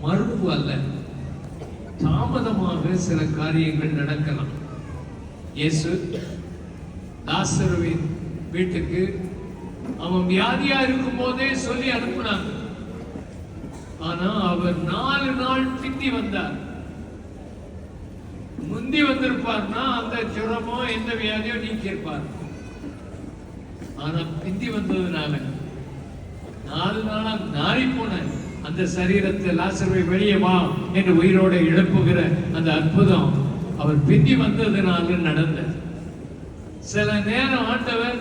மறுப்பு அல்ல. தாமதமாக சில காரியங்கள் நடக்கலாம். இயேசு லாசருவின் வீட்டுக்கு அவன் வியாதியா இருக்கும் போதே சொல்லி அனுப்பினாங்க. ஆனா அவர் 4 நாள் பிந்தி வந்தார். முந்தி வந்திருப்பார்னா அந்த ஜுரமோ எந்த வியாதியோ நீக்கி இருப்பார். ஆனா பிந்தி வந்ததுனால 4 நாளா நாரி போன அந்த சரீரத்தை லாசருவை வெளியே வா என்று உயிரோட எழுப்புகிற அந்த அற்புதம் அவர் பிந்தி வந்ததுனால நடந்தது. சில நேரம் ஆண்டவர்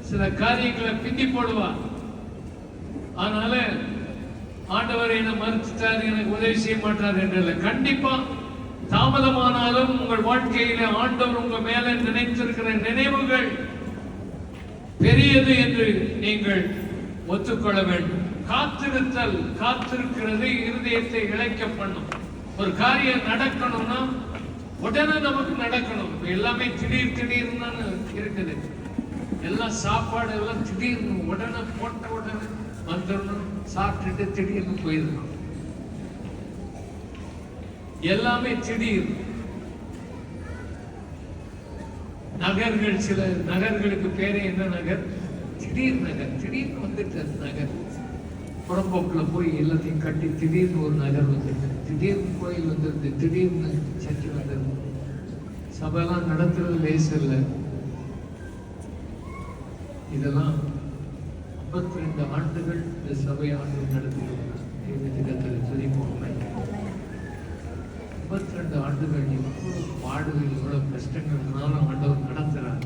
சில காரியங்களை பிந்தி போடுவார். அதனால ஆண்டவர் என்ன மறுத்துட்டார், எனக்கு உதவி செய்ய மாட்டார் என்று கண்டிப்பா தாமதமானாலும் உங்கள் வாழ்க்கையில ஆண்டவர் உங்க மேல நினைத்திருக்கிற நினைவுகள் பெரியது என்று நீங்கள் ஒத்துக்கொள்ள வேண்டும். காத்திருத்தல், காத்திருக்கிறது இருதயத்தை இழைக்க பண்ணும். ஒரு காரியம் நடக்கணும்னா உடனே நமக்கு நடக்கணும். எல்லாமே திடீர் திடீர்னு இருக்குது. எல்லாம் சாப்பாடு எல்லாம் திடீர்னு உடனே போட்ட உடனே வந்துடணும், சாப்பிட்டுட்டு திடீர்னு போயிடணும். எல்லாமே திடீர். நகர்கள், சில நகர்களுக்கு பேரு என்ன நகர்? திடீர் நகர். திடீர்னு வந்துட்டு நகர் புறம்போக்குல போய் எல்லாத்தையும் கட்டி திடீர்னு ஒரு நகர் வந்துருக்கு. திடீர்னு கோயில் வந்துருக்கு. திடீர்னு சர்ச்சை வந்துருக்கு. சபையெல்லாம் நடத்துறது லேசு இல்லை. இதெல்லாம் 52 ஆண்டுகள் இந்த சபை ஆண்டு நடத்துகிறார். 52 ஆண்டுகள் இவ்வளவு பாடுகள், இவ்வளவு கஷ்டங்கள்னால ஆண்டவர் நடத்துறார்.